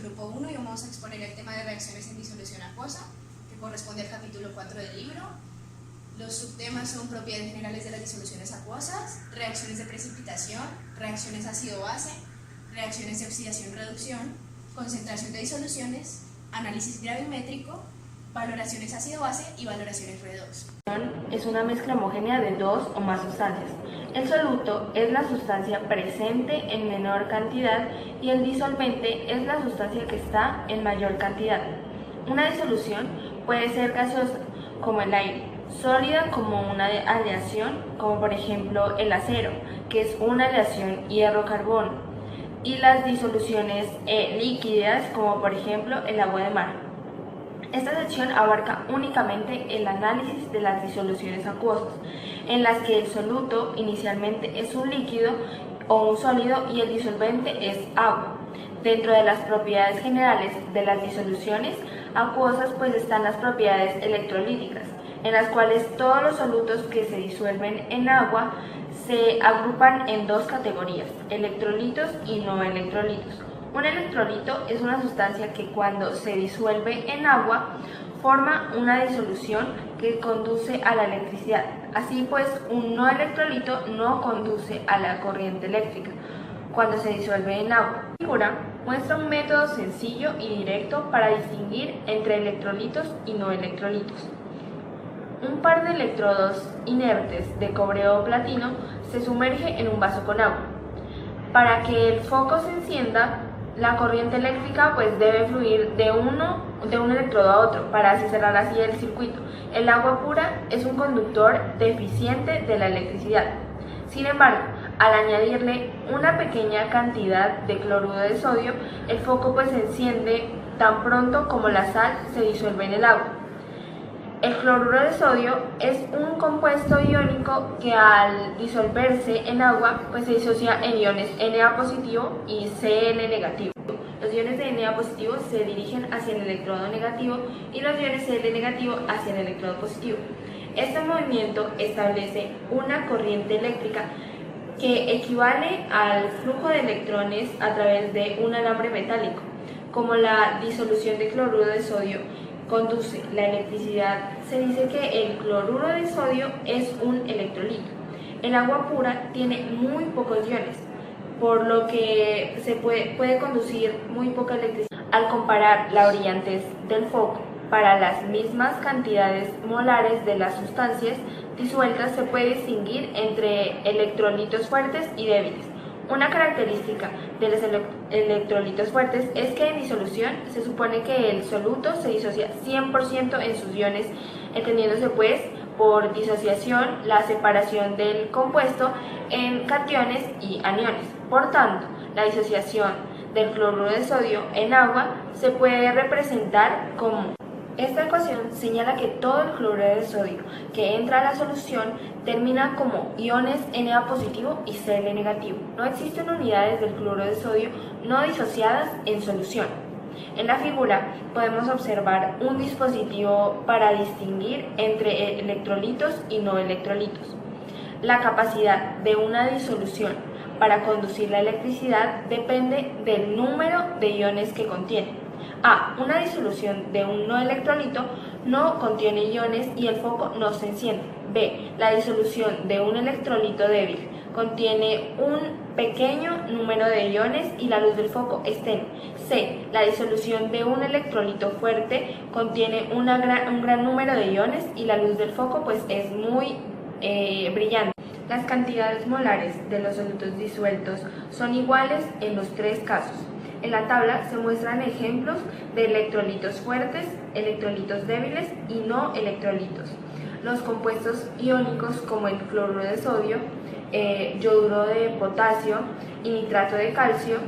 grupo 1 y vamos a exponer el tema de reacciones en disolución acuosa, que corresponde al capítulo 4 del libro. Los subtemas son propiedades generales de las disoluciones acuosas, reacciones de precipitación, reacciones ácido-base, reacciones de oxidación-reducción, concentración de disoluciones, análisis gravimétrico, valoraciones ácido-base y valoraciones redox. Es una mezcla homogénea de dos o más sustancias. El soluto es la sustancia presente en menor cantidad y el disolvente es la sustancia que está en mayor cantidad. Una disolución puede ser gaseosa, como el aire, sólida como una aleación, como por ejemplo el acero, que es una aleación hierro-carbono, y las disoluciones líquidas, como por ejemplo el agua de mar. Esta sección abarca únicamente el análisis de las disoluciones acuosas, en las que el soluto inicialmente es un líquido o un sólido y el disolvente es agua. Dentro de las propiedades generales de las disoluciones acuosas pues están las propiedades electrolíticas, en las cuales todos los solutos que se disuelven en agua se agrupan en dos categorías, electrolitos y no electrolitos. Un electrolito es una sustancia que cuando se disuelve en agua forma una disolución que conduce a la electricidad. Así pues, un no electrolito no conduce a la corriente eléctrica cuando se disuelve en agua. La figura muestra un método sencillo y directo para distinguir entre electrolitos y no electrolitos. Un par de electrodos inertes de cobre o platino se sumerge en un vaso con agua. Para que el foco se encienda, la corriente eléctrica pues debe fluir de un electrodo a otro para así cerrar así el circuito. El agua pura es un conductor deficiente de la electricidad. Sin embargo, al añadirle una pequeña cantidad de cloruro de sodio, el foco pues se enciende tan pronto como la sal se disuelve en el agua. El cloruro de sodio es un compuesto iónico que al disolverse en agua pues se disocia en iones Na positivo y Cl negativo. Los iones de Na positivo se dirigen hacia el electrodo negativo y los iones Cl negativo hacia el electrodo positivo. Este movimiento establece una corriente eléctrica que equivale al flujo de electrones a través de un alambre metálico. Como la disolución de cloruro de sodio conduce la electricidad, se dice que el cloruro de sodio es un electrolito. El agua pura tiene muy pocos iones, por lo que se puede conducir muy poca electricidad. Al comparar la brillantez del foco para las mismas cantidades molares de las sustancias disueltas, se puede distinguir entre electrolitos fuertes y débiles. Una característica de los electrolitos fuertes es que en disolución se supone que el soluto se disocia 100% en sus iones, entendiéndose pues por disociación la separación del compuesto en cationes y aniones. Por tanto, la disociación del cloruro de sodio en agua se puede representar como: esta ecuación señala que todo el cloruro de sodio que entra a la solución termina como iones Na positivo y Cl negativo. No existen unidades del cloruro de sodio no disociadas en solución. En la figura podemos observar un dispositivo para distinguir entre electrolitos y no electrolitos. La capacidad de una disolución para conducir la electricidad depende del número de iones que contiene. A. Una disolución de un no electrolito no contiene iones y el foco no se enciende. B. La disolución de un electrolito débil contiene un pequeño número de iones y la luz del foco es tenue. C. La disolución de un electrolito fuerte contiene un gran número de iones y la luz del foco pues es muy brillante. Las cantidades molares de los solutos disueltos son iguales en los tres casos. En la tabla se muestran ejemplos de electrolitos fuertes, electrolitos débiles y no electrolitos. Los compuestos iónicos como el cloruro de sodio, yoduro de potasio y nitrato de calcio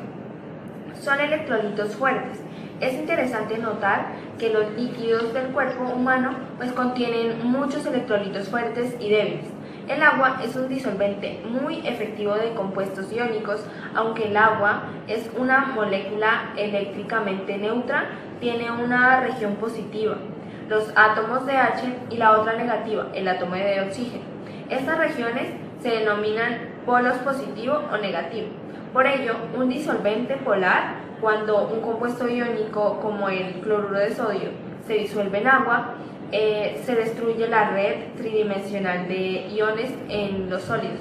son electrolitos fuertes. Es interesante notar que los líquidos del cuerpo humano pues contienen muchos electrolitos fuertes y débiles. El agua es un disolvente muy efectivo de compuestos iónicos, aunque el agua es una molécula eléctricamente neutra, tiene una región positiva, los átomos de H, y la otra negativa, el átomo de oxígeno. Estas regiones se denominan polos positivo o negativo. Por ello, un disolvente polar, cuando un compuesto iónico como el cloruro de sodio se disuelve en agua, se destruye la red tridimensional de iones en los sólidos.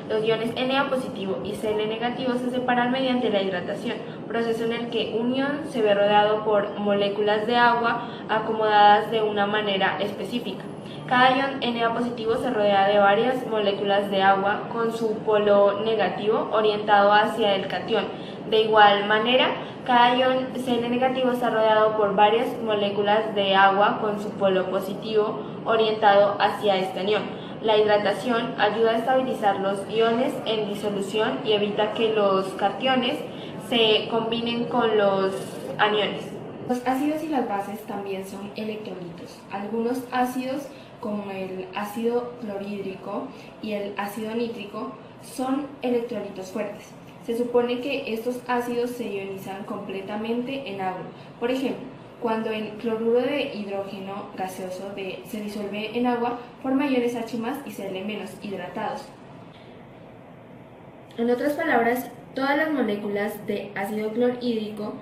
Los iones Na positivo y Cl negativo se separan mediante la hidratación, proceso en el que un ion se ve rodeado por moléculas de agua acomodadas de una manera específica. Cada ion Na positivo se rodea de varias moléculas de agua con su polo negativo orientado hacia el catión. De igual manera, cada ion Cl negativo está rodeado por varias moléculas de agua con su polo positivo orientado hacia este anión. La hidratación ayuda a estabilizar los iones en disolución y evita que los cationes se combinen con los aniones. Los ácidos y las bases también son electrolitos. Algunos ácidos, como el ácido clorhídrico y el ácido nítrico, son electrolitos fuertes. Se supone que estos ácidos se ionizan completamente en agua. Por ejemplo, cuando el cloruro de hidrógeno gaseoso se disuelve en agua, forma iones H+ y Cl- hidratados. En otras palabras, todas las moléculas de ácido clorhídrico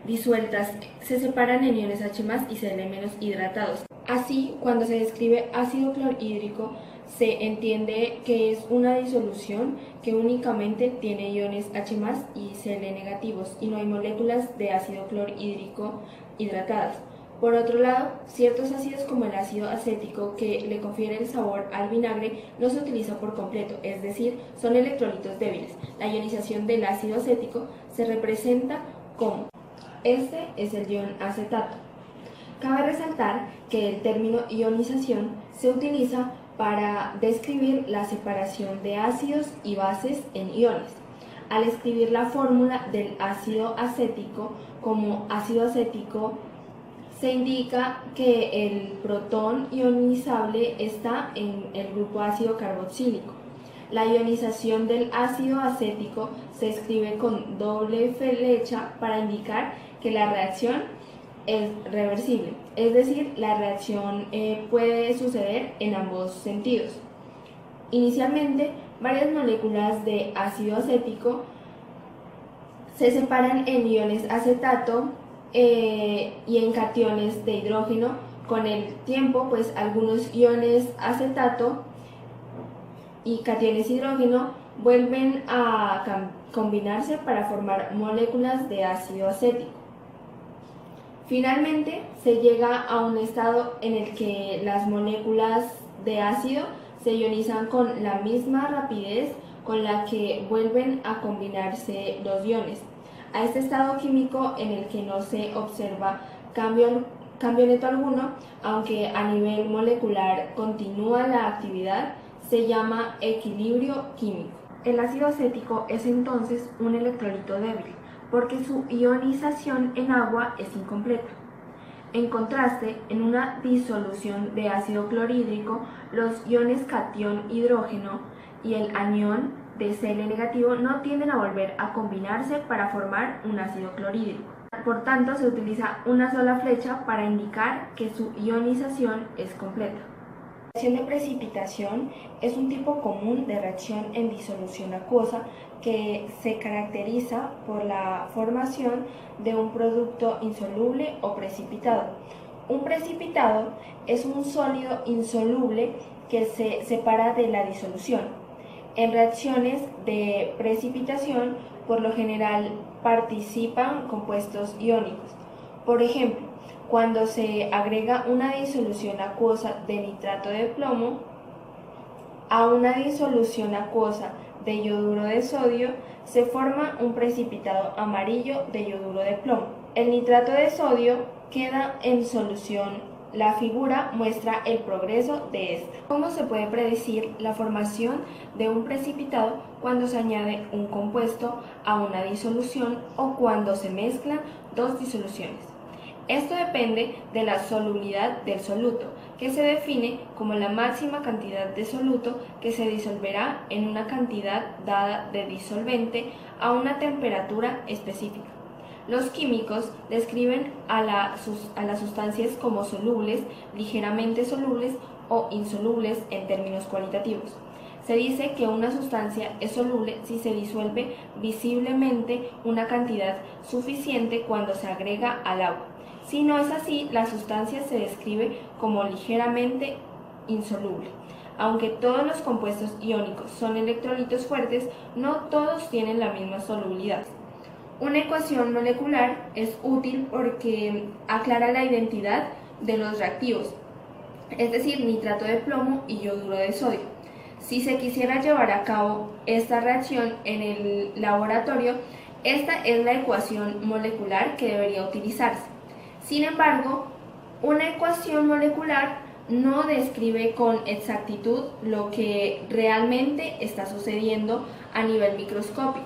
disueltas se separan en iones H+ y Cl- hidratados. Así, cuando se describe ácido clorhídrico, se entiende que es una disolución que únicamente tiene iones H+ y Cl negativos y no hay moléculas de ácido clorhídrico hidratadas. Por otro lado, ciertos ácidos como el ácido acético, que le confiere el sabor al vinagre, no se utiliza por completo, es decir, son electrolitos débiles. La ionización del ácido acético se representa como: este es el ion acetato. Cabe resaltar que el término ionización se utiliza para describir la separación de ácidos y bases en iones. Al escribir la fórmula del ácido acético como ácido acético, se indica que el protón ionizable está en el grupo ácido carboxílico. La ionización del ácido acético se escribe con doble flecha para indicar que la reacción es reversible, es decir, la reacción puede suceder en ambos sentidos. Inicialmente, varias moléculas de ácido acético se separan en iones acetato y en cationes de hidrógeno. Con el tiempo, pues algunos iones acetato y cationes hidrógeno vuelven a combinarse para formar moléculas de ácido acético. Finalmente, se llega a un estado en el que las moléculas de ácido se ionizan con la misma rapidez con la que vuelven a combinarse los iones. A este estado químico, en el que no se observa cambio neto alguno, aunque a nivel molecular continúa la actividad, se llama equilibrio químico. El ácido acético es entonces un electrolito débil, porque su ionización en agua es incompleta. En contraste, en una disolución de ácido clorhídrico, los iones catión hidrógeno y el anión de Cl negativo no tienden a volver a combinarse para formar un ácido clorhídrico. Por tanto, se utiliza una sola flecha para indicar que su ionización es completa. La reacción de precipitación es un tipo común de reacción en disolución acuosa que se caracteriza por la formación de un producto insoluble o precipitado. Un precipitado es un sólido insoluble que se separa de la disolución. En reacciones de precipitación, por lo general, participan compuestos iónicos. Por ejemplo, cuando se agrega una disolución acuosa de nitrato de plomo a una disolución acuosa de yoduro de sodio, se forma un precipitado amarillo de yoduro de plomo. El nitrato de sodio queda en solución. La figura muestra el progreso de esta. ¿Cómo se puede predecir la formación de un precipitado cuando se añade un compuesto a una disolución o cuando se mezclan dos disoluciones? Esto depende de la solubilidad del soluto, que se define como la máxima cantidad de soluto que se disolverá en una cantidad dada de disolvente a una temperatura específica. Los químicos describen a las sustancias como solubles, ligeramente solubles o insolubles en términos cualitativos. Se dice que una sustancia es soluble si se disuelve visiblemente una cantidad suficiente cuando se agrega al agua. Si no es así, la sustancia se describe como ligeramente insoluble. Aunque todos los compuestos iónicos son electrolitos fuertes, no todos tienen la misma solubilidad. Una ecuación molecular es útil porque aclara la identidad de los reactivos, es decir, nitrato de plomo y yoduro de sodio. Si se quisiera llevar a cabo esta reacción en el laboratorio, esta es la ecuación molecular que debería utilizarse. Sin embargo, una ecuación molecular no describe con exactitud lo que realmente está sucediendo a nivel microscópico.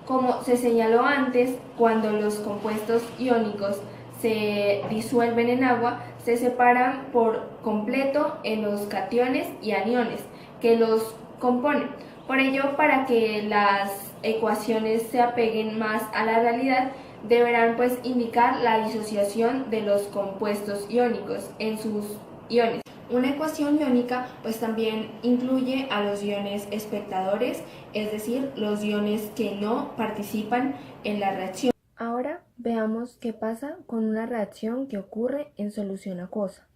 Como se señaló antes, cuando los compuestos iónicos se disuelven en agua, se separan por completo en los cationes y aniones que los componen. Por ello, para que las ecuaciones se apeguen más a la realidad, deberán indicar la disociación de los compuestos iónicos en sus iones. Una ecuación iónica también incluye a los iones espectadores, es decir, los iones que no participan en la reacción. Ahora veamos qué pasa con una reacción que ocurre en solución acuosa.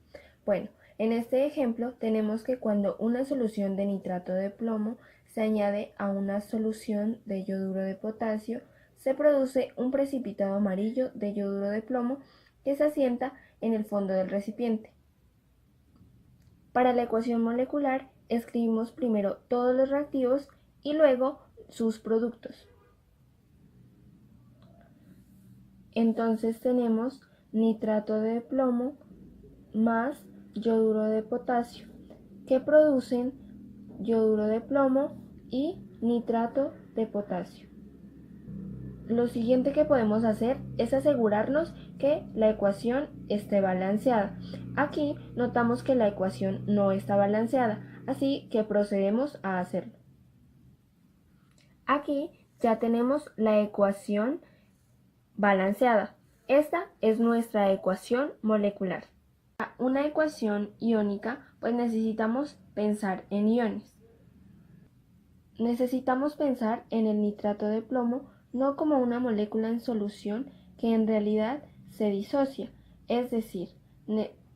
Bueno, en este ejemplo tenemos que cuando una solución de nitrato de plomo se añade a una solución de yoduro de potasio, se produce un precipitado amarillo de yoduro de plomo que se asienta en el fondo del recipiente. Para la ecuación molecular escribimos primero todos los reactivos y luego sus productos. Entonces tenemos nitrato de plomo más yoduro de potasio, que producen yoduro de plomo y nitrato de potasio. Lo siguiente que podemos hacer es asegurarnos que la ecuación esté balanceada. Aquí notamos que la ecuación no está balanceada, así que procedemos a hacerlo. Aquí ya tenemos la ecuación balanceada. Esta es nuestra ecuación molecular. Para una ecuación iónica, necesitamos pensar en iones. Necesitamos pensar en el nitrato de plomo no como una molécula en solución que en realidad se disocia, es decir,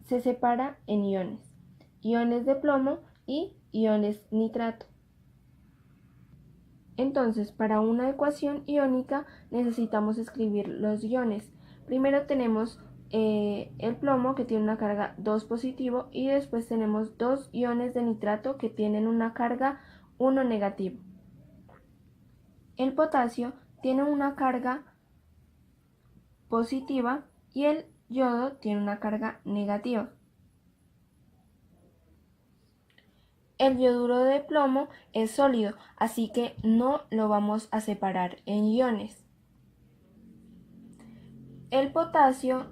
se separa en iones de plomo y iones nitrato. Entonces, para una ecuación iónica necesitamos escribir los iones. Primero tenemos el plomo, que tiene una carga 2 positivo, y después tenemos 2 iones de nitrato que tienen una carga 1 negativo. El potasio tiene una carga positiva y el yodo tiene una carga negativa. El yoduro de plomo es sólido, así que no lo vamos a separar en iones. El potasio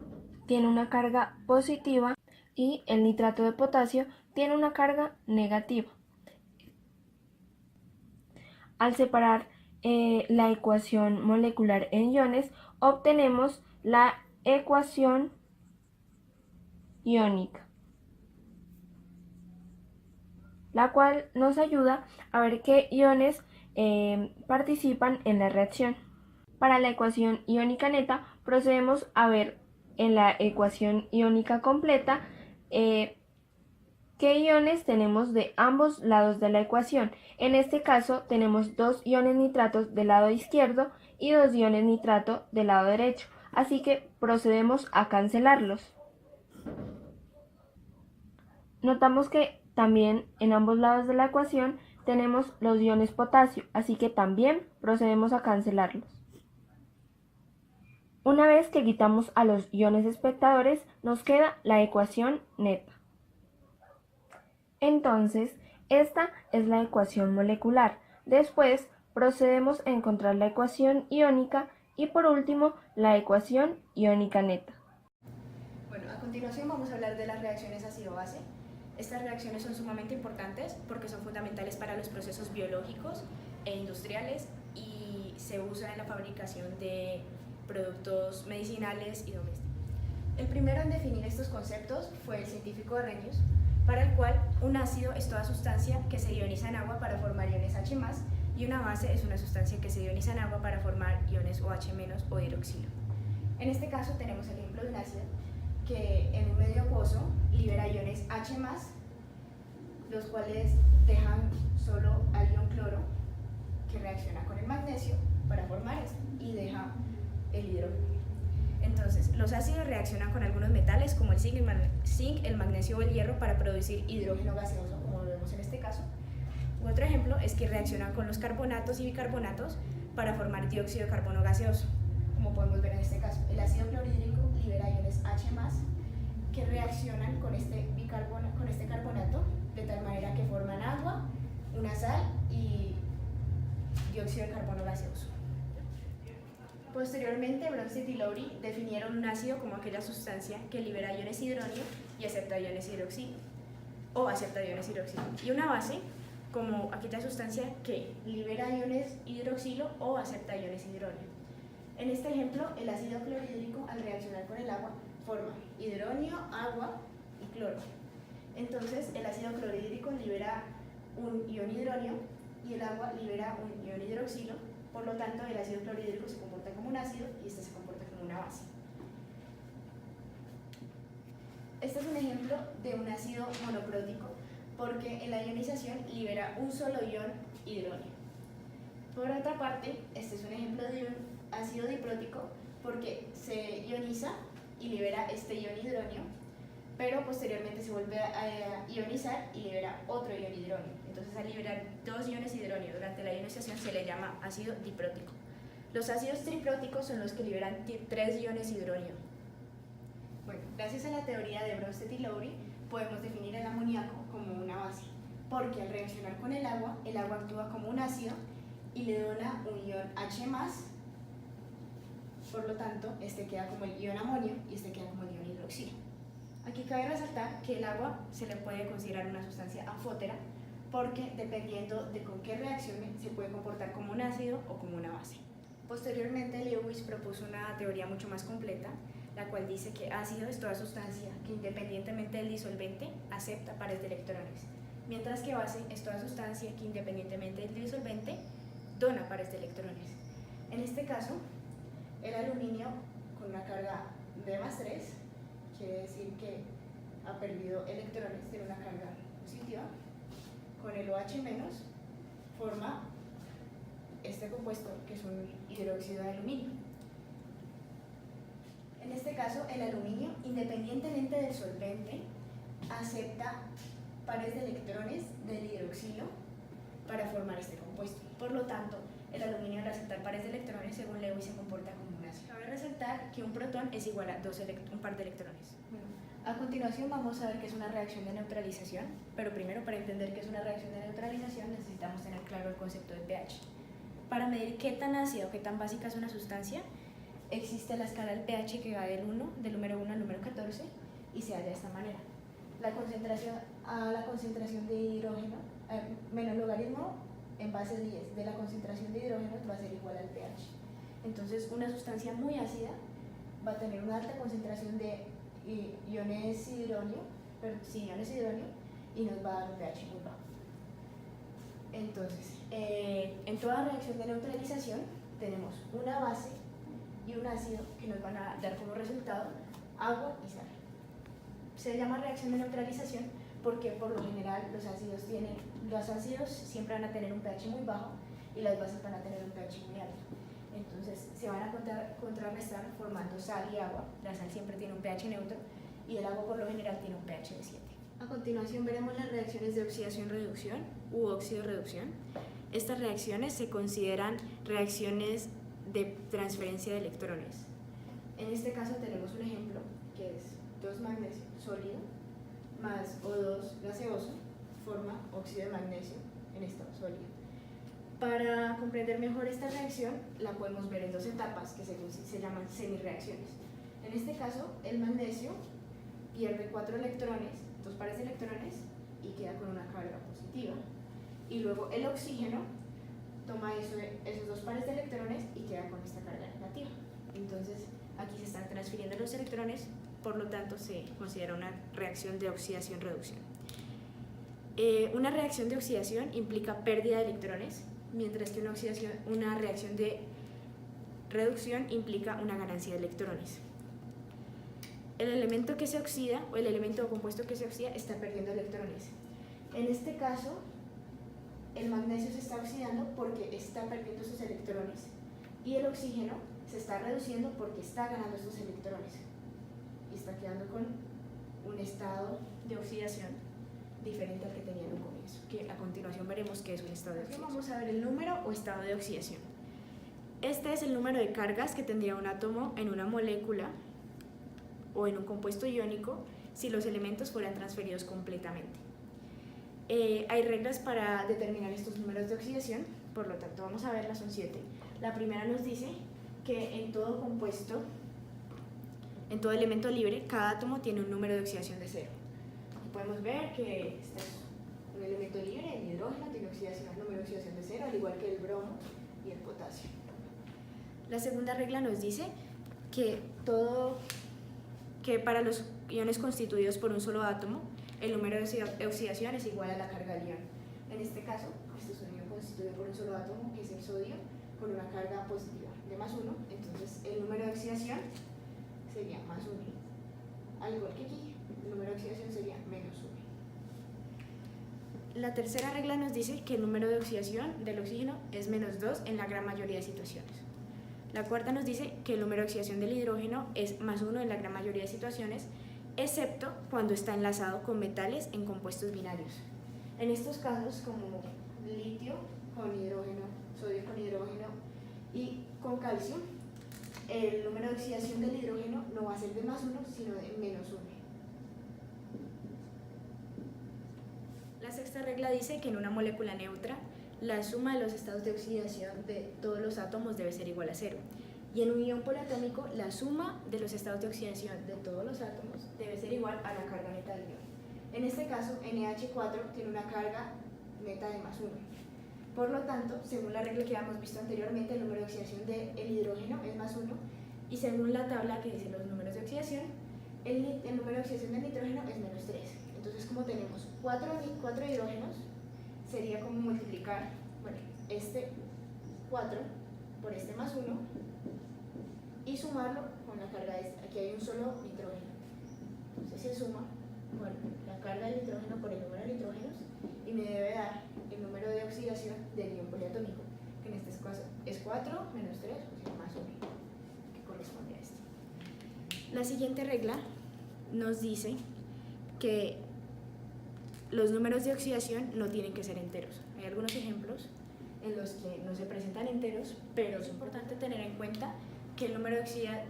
tiene una carga positiva y el nitrato de potasio tiene una carga negativa. Al separar la ecuación molecular en iones, obtenemos la ecuación iónica, la cual nos ayuda a ver qué iones participan en la reacción. Para la ecuación iónica neta, procedemos a ver en la ecuación iónica completa qué iones tenemos de ambos lados de la ecuación. En este caso tenemos 2 iones nitratos del lado izquierdo y 2 iones nitrato del lado derecho, así que procedemos a cancelarlos. Notamos que también en ambos lados de la ecuación tenemos los iones potasio, así que también procedemos a cancelarlos. Una vez que quitamos a los iones espectadores, nos queda la ecuación neta. Entonces, esta es la ecuación molecular. Después, procedemos a encontrar la ecuación iónica y por último, la ecuación iónica neta. Bueno, a continuación vamos a hablar de las reacciones ácido-base. Estas reacciones son sumamente importantes porque son fundamentales para los procesos biológicos e industriales y se usan en la fabricación de productos medicinales y domésticos. El primero en definir estos conceptos fue el científico Arrhenius, para el cual un ácido es toda sustancia que se ioniza en agua para formar iones H+, y una base es una sustancia que se ioniza en agua para formar iones OH- o hidroxilo. En este caso tenemos el ejemplo de un ácido que en un medio acuoso libera iones H+, los cuales dejan solo al ion cloro, que reacciona con el magnesio para formar esto y deja el hidrógeno. Entonces, los ácidos reaccionan con algunos metales como el zinc, el magnesio o el hierro para producir hidrógeno gaseoso, como lo vemos en este caso. Otro ejemplo es que reaccionan con los carbonatos y bicarbonatos para formar dióxido de carbono gaseoso, como podemos ver en este caso. El ácido clorhídrico libera iones H+, que reaccionan con este carbonato de tal manera que forman agua, una sal y dióxido de carbono gaseoso. Posteriormente, Bronsted y Lowry definieron un ácido como aquella sustancia que libera iones hidronio y acepta iones hidroxilo, y una base como aquella sustancia que libera iones hidroxilo o acepta iones hidronio. En este ejemplo, el ácido clorhídrico al reaccionar con el agua forma hidronio, agua y cloro. Entonces, el ácido clorhídrico libera un ion hidronio y el agua libera un ion hidroxilo. Por lo tanto, el ácido clorhídrico se comporta como un ácido y este se comporta como una base. Este es un ejemplo de un ácido monoprótico porque en la ionización libera un solo ion hidronio. Por otra parte, este es un ejemplo de un ácido diprótico porque se ioniza y libera este ion hidronio, pero posteriormente se vuelve a ionizar y libera otro ion hidronio. Entonces, al liberar dos iones hidronio durante la ionización se le llama ácido diprótico. Los ácidos tripróticos son los que liberan 3 iones hidronio. Bueno, gracias a la teoría de Bronsted y Lowry podemos definir el amoníaco como una base, porque al reaccionar con el agua actúa como un ácido y le dona un ion H+, por lo tanto, este queda como el ion amonio y este queda como el ion hidroxilo. Aquí cabe resaltar que el agua se le puede considerar una sustancia anfótera porque dependiendo de con qué reaccione se puede comportar como un ácido o como una base. Posteriormente, Lewis propuso una teoría mucho más completa, la cual dice que ácido es toda sustancia que independientemente del disolvente acepta pares de electrones, mientras que base es toda sustancia que independientemente del disolvente dona pares de electrones. En este caso, el aluminio con una carga D+3 quiere decir que ha perdido electrones, tiene una carga positiva. Con el OH- forma este compuesto que es un hidróxido de aluminio. En este caso, el aluminio, independientemente del solvente, acepta pares de electrones del hidroxilo para formar este compuesto. Por lo tanto, el aluminio al aceptar pares de electrones, según Lewis, se comporta como un ácido. Cabe resaltar que un protón es igual a un par de electrones. A continuación vamos a ver qué es una reacción de neutralización, pero primero, para entender qué es una reacción de neutralización necesitamos tener claro el concepto de pH. Para medir qué tan ácida o qué tan básica es una sustancia, existe la escala del pH que va del número 1 al número 14 y se halla de esta manera. La concentración de hidrógeno menos el logaritmo en base 10 de la concentración de hidrógeno va a ser igual al pH. Entonces, una sustancia muy ácida va a tener una alta concentración de iones hidronio y nos va a dar un pH muy bajo. Entonces, en toda reacción de neutralización tenemos una base y un ácido que nos van a dar como resultado agua y sal. Se llama reacción de neutralización porque por lo general los ácidos siempre van a tener un pH muy bajo y las bases van a tener un pH muy alto. Entonces se van a contrarrestar formando sal y agua. La sal siempre tiene un pH neutro y el agua por lo general tiene un pH de 7. A continuación veremos las reacciones de oxidación-reducción u óxido-reducción. Estas reacciones se consideran reacciones de transferencia de electrones. En este caso tenemos un ejemplo que es 2 magnesio sólido más O2 gaseoso forma óxido de magnesio en estado sólido. Para comprender mejor esta reacción la podemos ver en 2 etapas que se llaman semirreacciones. En este caso el magnesio pierde 4 electrones, 2 pares de electrones y queda con una carga positiva. Y luego el oxígeno toma esos 2 pares de electrones y queda con esta carga negativa. Entonces aquí se están transfiriendo los electrones, por lo tanto se considera una reacción de oxidación-reducción. Una reacción de oxidación implica pérdida de electrones, mientras que una reacción de reducción implica una ganancia de electrones. El elemento que se oxida o el elemento o compuesto que se oxida está perdiendo electrones. En este caso, el magnesio se está oxidando porque está perdiendo sus electrones y el oxígeno se está reduciendo porque está ganando sus electrones y está quedando con un estado de oxidación diferente al que tenía en un comienzo, que a continuación veremos qué es un estado de oxidación. Vamos a ver el número o estado de oxidación. Este es el número de cargas que tendría un átomo en una molécula o en un compuesto iónico si los elementos fueran transferidos completamente. Hay reglas para determinar estos números de oxidación, por lo tanto vamos a verlas, son 7. La primera nos dice que en todo compuesto, en todo elemento libre, cada átomo tiene un número de oxidación de 0. Aquí podemos ver que este es un elemento libre, el hidrógeno tiene número de oxidación de 0, al igual que el bromo y el potasio. La segunda regla nos dice que para los iones constituidos por un solo átomo, el número de oxidación es igual a la carga del ion. En este caso, este es un ion constituido por un solo átomo, que es el sodio, con una carga positiva de +1, entonces el número de oxidación sería +1. Al igual que aquí, el número de oxidación sería -1. La tercera regla nos dice que el número de oxidación del oxígeno es -2 en la gran mayoría de situaciones. La cuarta nos dice que el número de oxidación del hidrógeno es +1 en la gran mayoría de situaciones, excepto cuando está enlazado con metales en compuestos binarios. En estos casos, como litio con hidrógeno, sodio con hidrógeno y con calcio, el número de oxidación del hidrógeno no va a ser de +1, sino de -1. La sexta regla dice que en una molécula neutra, la suma de los estados de oxidación de todos los átomos debe ser igual a 0. Y en un ion polatómico, la suma de los estados de oxidación de todos los átomos debe ser igual a la carga neta del ion. En este caso, NH4 tiene una carga neta de +1. Por lo tanto, según la regla que habíamos visto anteriormente, el número de oxidación del hidrógeno es +1, y según la tabla que dice los números de oxidación, el número de oxidación del nitrógeno es -3. Entonces, como tenemos 4 hidrógenos, sería como multiplicar, este 4 por este +1 y sumarlo con la carga de este. Aquí hay un solo nitrógeno. Entonces se suma la carga del nitrógeno por el número de nitrógenos y me debe dar el número de oxidación del ion poliatómico, que en este caso es 4 menos 3, o sea, +1, que corresponde a este. La siguiente regla nos dice que los números de oxidación no tienen que ser enteros. Hay algunos ejemplos en los que no se presentan enteros, pero es importante tener en cuenta que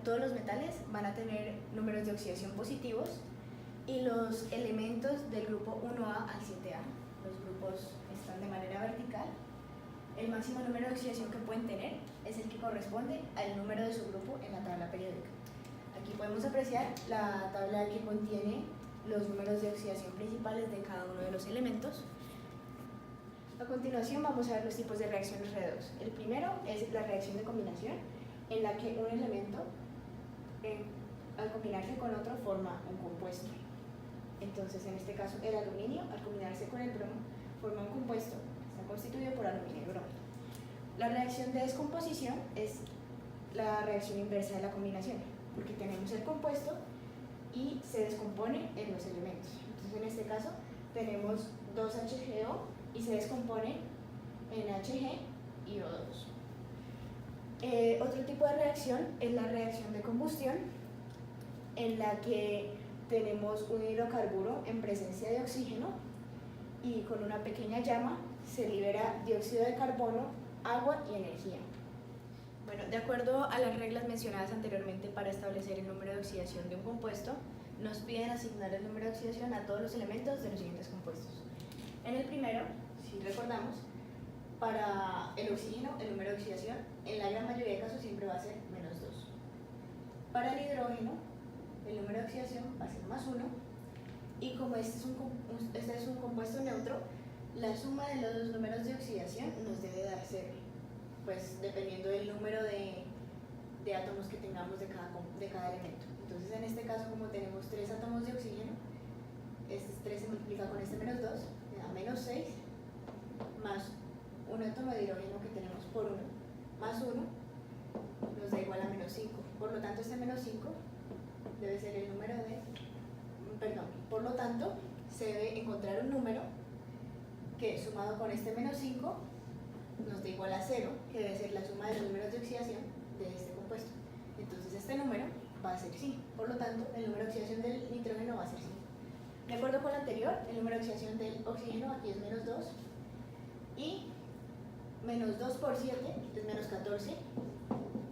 todos los metales van a tener números de oxidación positivos y los elementos del grupo 1A al 7A, los grupos están de manera vertical. El máximo número de oxidación que pueden tener es el que corresponde al número de su grupo en la tabla periódica. Aquí podemos apreciar la tabla que contiene los números de oxidación principales de cada uno de los elementos. A continuación vamos a ver los tipos de reacciones redox. El primero es la reacción de combinación, en la que un elemento al combinarse con otro forma un compuesto. Entonces, en este caso, el aluminio al combinarse con el bromo forma un compuesto que está constituido por aluminio y bromo. La reacción de descomposición es la reacción inversa de la combinación, porque tenemos el compuesto y se descompone en los elementos. Entonces, en este caso, tenemos 2HGO y se descompone en HG y O2. Otro tipo de reacción es la reacción de combustión, en la que tenemos un hidrocarburo en presencia de oxígeno y con una pequeña llama se libera dióxido de carbono, agua y energía. Bueno, de acuerdo a las reglas mencionadas anteriormente para establecer el número de oxidación de un compuesto, nos piden asignar el número de oxidación a todos los elementos de los siguientes compuestos. En el primero, si recordamos, para el oxígeno el número de oxidación en la gran mayoría de casos siempre va a ser -2. Para el hidrógeno el número de oxidación va a ser +1 y como este es un compuesto neutro, la suma de los dos números de oxidación nos debe dar 0, pues dependiendo del número de átomos que tengamos de cada elemento. Entonces en este caso, como tenemos 3 átomos de oxígeno, este 3 se multiplica con este -2, me da a menos 6 más un átomo de hidrógeno que tenemos por 1 más 1 nos da igual a menos 5. Por lo tanto, este menos 5 debe ser el número de... Perdón, por lo tanto, se debe encontrar un número que sumado con este menos 5 nos da igual a 0, que debe ser la suma de los números de oxidación de este compuesto. Entonces este número va a ser 5. Por lo tanto, el número de oxidación del nitrógeno va a ser 5. De acuerdo con lo anterior, el número de oxidación del oxígeno aquí es menos 2 y menos 2 por 7 es menos 14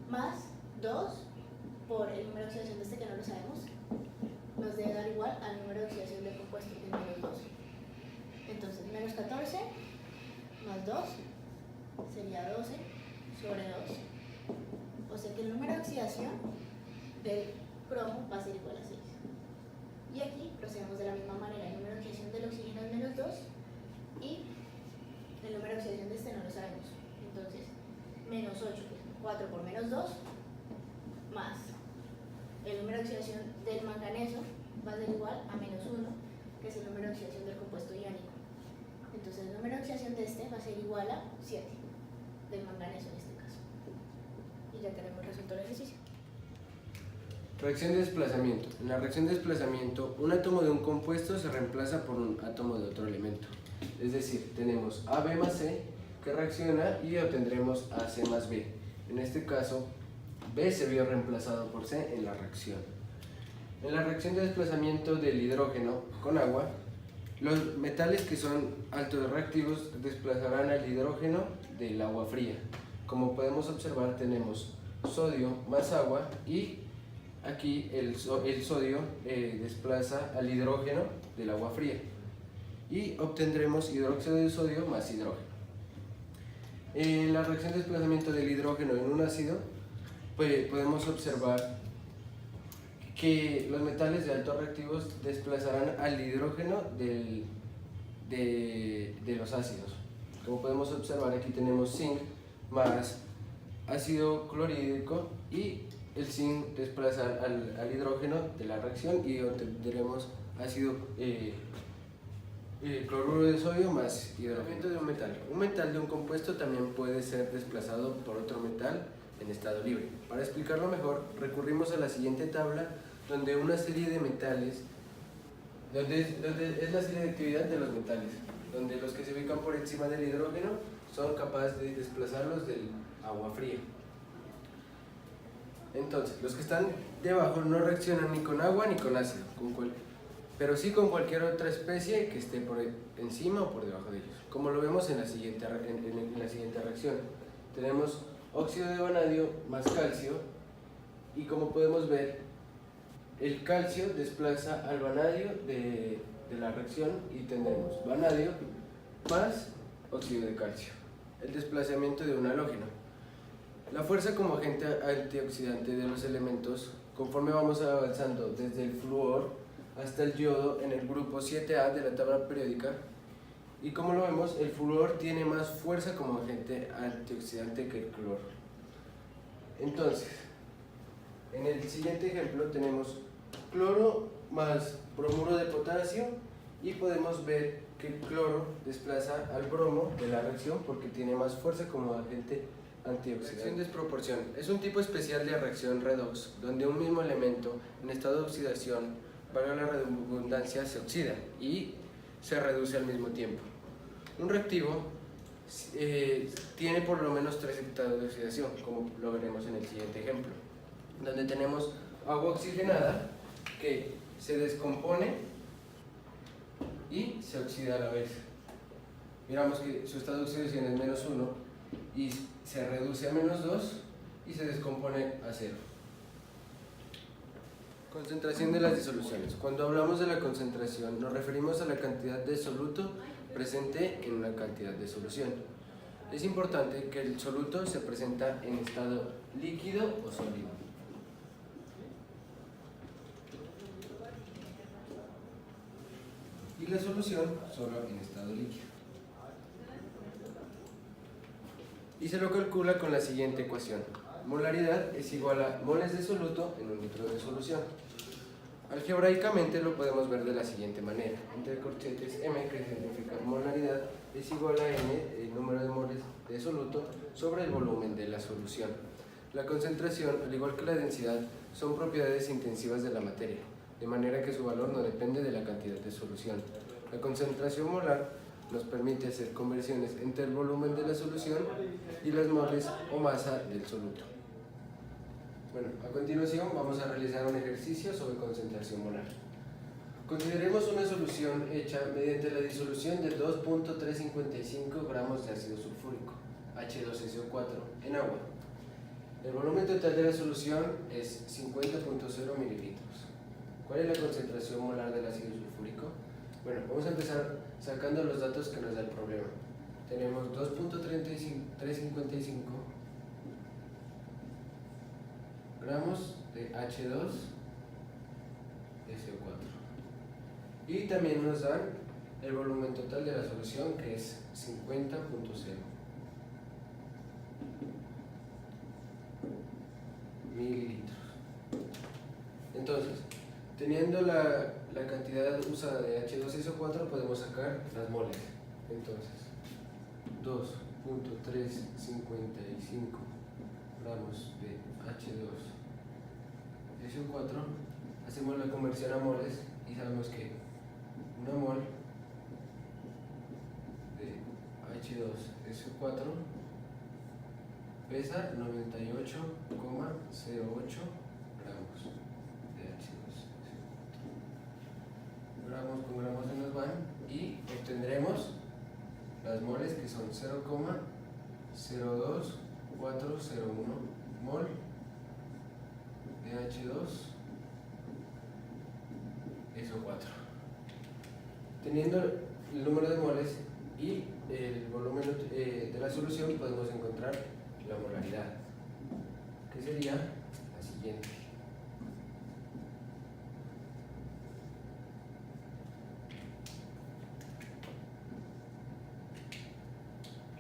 más 2 por el número de oxidación de este que no lo sabemos nos debe dar igual al número de oxidación del compuesto que es menos 2. Entonces menos 14 más 2 sería 12 sobre 2. O sea que el número de oxidación del cromo va a ser igual a 6. Y aquí procedemos de la misma manera. El número de oxidación del oxígeno es menos 2 y el número de oxidación de este no lo sabemos. Entonces, menos 8, que es 4 por menos 2, más el número de oxidación del manganeso va a ser igual a menos 1, que es el número de oxidación del compuesto iónico. Entonces, el número de oxidación de este va a ser igual a 7, del manganeso en este caso. Y ya tenemos resuelto el ejercicio. Reacción de desplazamiento. En la reacción de desplazamiento, un átomo de un compuesto se reemplaza por un átomo de otro elemento. Es decir, tenemos AB más C que reacciona y obtendremos AC más B. En este caso, B se vio reemplazado por C en la reacción. En la reacción de desplazamiento del hidrógeno con agua, los metales que son altos reactivos desplazarán al hidrógeno del agua fría. Como podemos observar, tenemos sodio más agua y aquí el sodio desplaza al hidrógeno del agua fría y obtendremos hidróxido de sodio más hidrógeno. En la reacción de desplazamiento del hidrógeno en un ácido, pues podemos observar que los metales de altos reactivos desplazarán al hidrógeno de los ácidos. Como podemos observar, aquí tenemos zinc más ácido clorhídrico y el zinc desplaza al hidrógeno de la reacción y obtendremos ácido cloruro de sodio más hidrógeno de un metal. Un metal de un compuesto también puede ser desplazado por otro metal en estado libre. Para explicarlo mejor, recurrimos a la siguiente tabla donde una serie de metales, donde es la serie de actividad de los metales, donde los que se ubican por encima del hidrógeno son capaces de desplazarlos del agua fría. Entonces, los que están debajo no reaccionan ni con agua ni con ácido, pero sí con cualquier otra especie que esté por encima o por debajo de ellos. Como lo vemos en la siguiente reacción, tenemos óxido de vanadio más calcio y como podemos ver, el calcio desplaza al vanadio de la reacción y tendremos vanadio más óxido de calcio. El desplazamiento de un halógeno. La fuerza como agente antioxidante de los elementos, conforme vamos avanzando desde el flúor hasta el yodo en el grupo 7A de la tabla periódica, y como lo vemos, el flúor tiene más fuerza como agente antioxidante que el cloro. Entonces, en el siguiente ejemplo tenemos cloro más bromuro de potasio y podemos ver que el cloro desplaza al bromo de la reacción porque tiene más fuerza como agente antioxidante. Reacción desproporción es un tipo especial de reacción redox donde un mismo elemento en estado de oxidación, valga la redundancia, se oxida y se reduce al mismo tiempo. Un reactivo tiene por lo menos 3 estados de oxidación, como lo veremos en el siguiente ejemplo, donde tenemos agua oxigenada que se descompone y se oxida a la vez. Miramos que su estado de oxidación es menos 1 y se reduce a menos 2 y se descompone a 0. Concentración de las disoluciones. Cuando hablamos de la concentración nos referimos a la cantidad de soluto presente en una cantidad de solución. Es importante que el soluto se presenta en estado líquido o sólido. Y la solución solo en estado líquido. Y se lo calcula con la siguiente ecuación. Molaridad es igual a moles de soluto en un litro de solución. Algebraicamente lo podemos ver de la siguiente manera. Entre corchetes M, que significa molaridad, es igual a N, el número de moles de soluto, sobre el volumen de la solución. La concentración, al igual que la densidad, son propiedades intensivas de la materia, de manera que su valor no depende de la cantidad de solución. La concentración molar nos permite hacer conversiones entre el volumen de la solución y las moles o masa del soluto. Bueno, a continuación vamos a realizar un ejercicio sobre concentración molar. Consideremos una solución hecha mediante la disolución de 2.355 gramos de ácido sulfúrico, H2SO4, en agua. El volumen total de la solución es 50.0 mililitros. ¿Cuál es la concentración molar del ácido sulfúrico? Bueno, vamos a empezar sacando los datos que nos da el problema. Tenemos 2.355 gramos de H2SO4. Y también nos dan el volumen total de la solución, que es 50.0 mililitros. Entonces, teniendo la cantidad usada de H2SO4, podemos sacar las moles. Entonces, 2.355 gramos de H2SO4, hacemos la conversión a moles y sabemos que una mol de H2SO4 pesa 98,08 gramos de H2SO4. Gramos con gramos se nos van y obtendremos las moles, que son 0,02401 mol de H2SO4. Teniendo el número de moles y el volumen de la solución, podemos encontrar la molaridad, que sería la siguiente.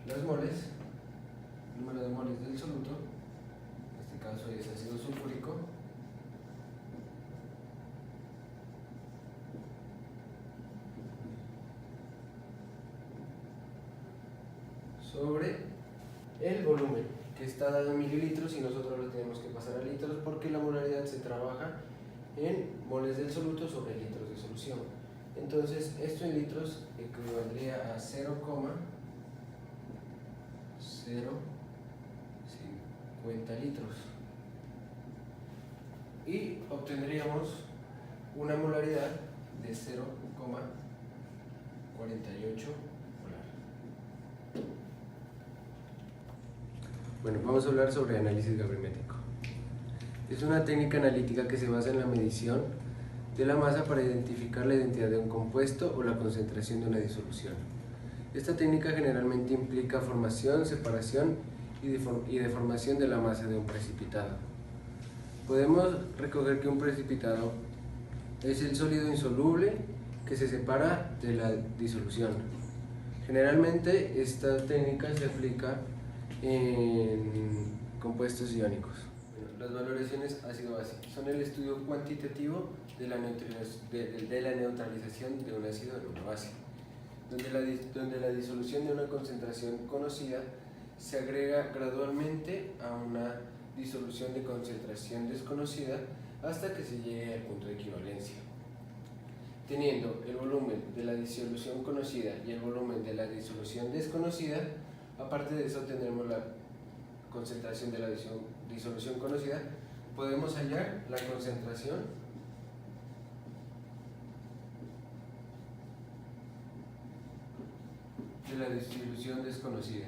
Las moles, número de moles del soluto, en este caso es ácido sulfúrico, sobre el volumen, que está dado en mililitros y nosotros lo tenemos que pasar a litros porque la molaridad se trabaja en moles del soluto sobre litros de solución. Entonces, esto en litros equivaldría a 0,050 litros. Y obtendríamos una molaridad de 0,48 molar. Bueno, vamos a hablar sobre análisis gravimétrico. Es una técnica analítica que se basa en la medición de la masa para identificar la identidad de un compuesto o la concentración de una disolución. Esta técnica generalmente implica formación, separación y deformación de la masa de un precipitado. Podemos recoger que un precipitado es el sólido insoluble que se separa de la disolución. Generalmente esta técnica se aplica en compuestos iónicos. Las valoraciones ácido-base son el estudio cuantitativo de la neutralización de un ácido en una base, donde la disolución de una concentración conocida se agrega gradualmente a una disolución de concentración desconocida hasta que se llegue al punto de equivalencia. Teniendo el volumen de la disolución conocida y el volumen de la disolución desconocida, aparte de eso tendremos la concentración de la disolución conocida, podemos hallar la concentración de la disolución desconocida.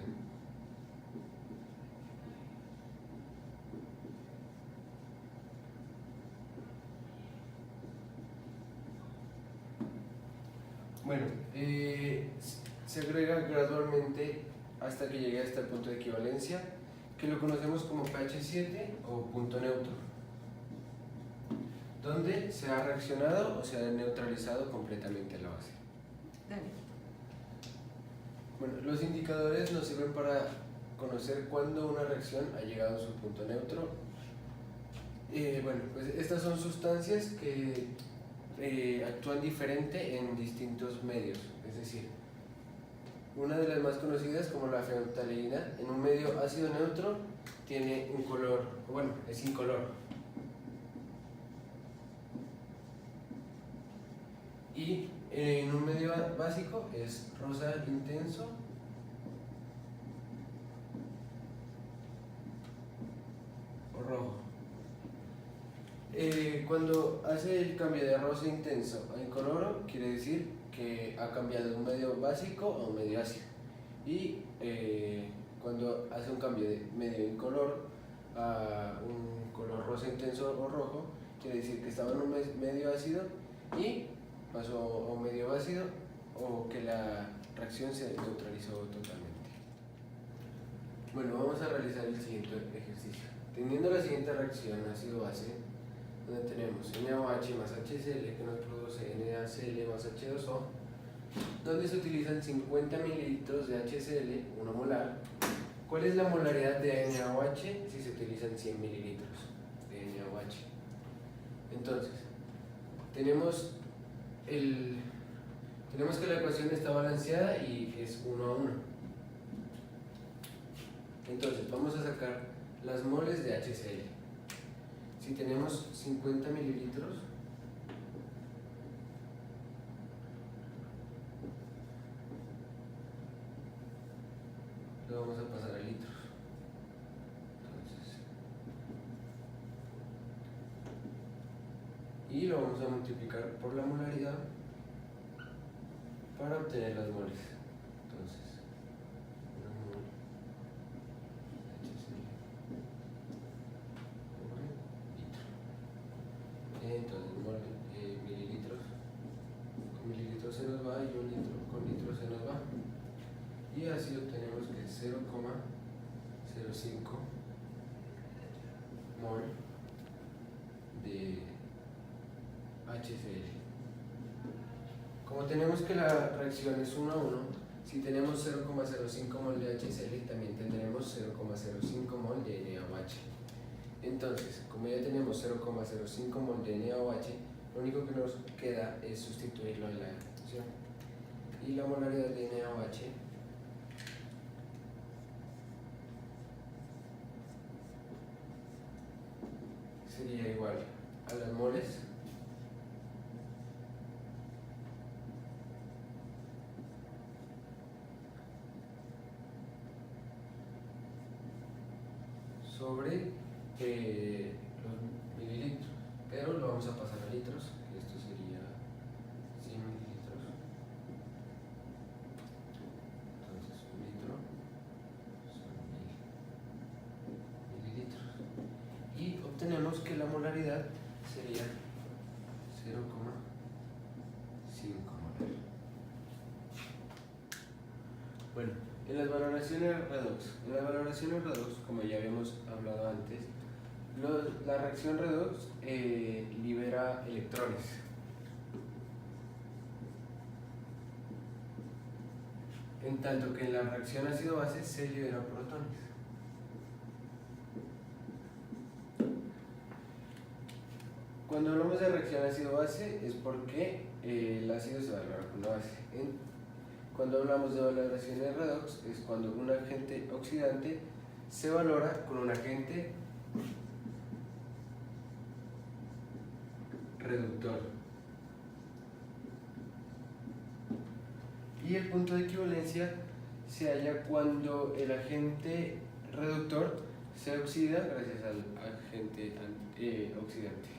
Bueno, se agrega gradualmente hasta que llegue hasta el punto de equivalencia, que lo conocemos como pH 7 o punto neutro, donde se ha reaccionado o se ha neutralizado completamente la base. Bueno, los indicadores nos sirven para conocer cuándo una reacción ha llegado a su punto neutro Bueno, pues estas son sustancias que actúan diferente en distintos medios, es decir, una de las más conocidas, como la fenolftaleína, en un medio ácido neutro tiene un color, bueno, es incoloro. Y en un medio básico es rosa intenso o rojo. Cuando hace el cambio de rosa intenso a incoloro, quiere decir que ha cambiado de un medio básico a un medio ácido. Y cuando hace un cambio de medio incoloro a un color rosa intenso o rojo, quiere decir que estaba en un medio ácido y pasó a un medio ácido, o que la reacción se neutralizó totalmente. Bueno, vamos a realizar el siguiente ejercicio. Teniendo la siguiente reacción ácido-base, donde tenemos NaOH más HCl que nos produce NaCl más H2O, donde se utilizan 50 mililitros de HCl, 1 molar. ¿Cuál es la molaridad de NaOH si se utilizan 100 mililitros de NaOH? Entonces, tenemos que la ecuación está balanceada y es 1 a 1. Entonces, vamos a sacar las moles de HCl. Si tenemos 50 mililitros, lo vamos a pasar a litros. Entonces, y lo vamos a multiplicar por la molaridad para obtener las moles. Entonces, 1 mol HCl por litro. Entonces, mililitros, con mililitros se nos va y un litro con litros se nos va. Y así obtenemos que es 0,05 mol de HCl. Como tenemos que la reacción es 1 a 1, si tenemos 0,05 mol de HCl, también tendremos 0,05 mol de NaOH. Entonces, como ya tenemos 0,05 mol de NaOH, lo único que nos queda es sustituirlo en la ecuación. Y la molaridad de NaOH sería igual a las moles sobre los mililitros, pero lo vamos a pasar a litros. Esto sería 100 mililitros. Entonces, un litro son 1000 mililitros. Y obtenemos que la molaridad sería 0,5 molar. Bueno, en las valoraciones redox, como ya habíamos hablado antes, la reacción redox libera electrones. En tanto que en la reacción ácido-base se liberan protones. Cuando hablamos de reacción ácido-base es porque el ácido se valora con la base. Cuando hablamos de valoraciones redox es cuando un agente oxidante se valora con un agente reductor. Y el punto de equivalencia se halla cuando el agente reductor se oxida gracias al agente oxidante.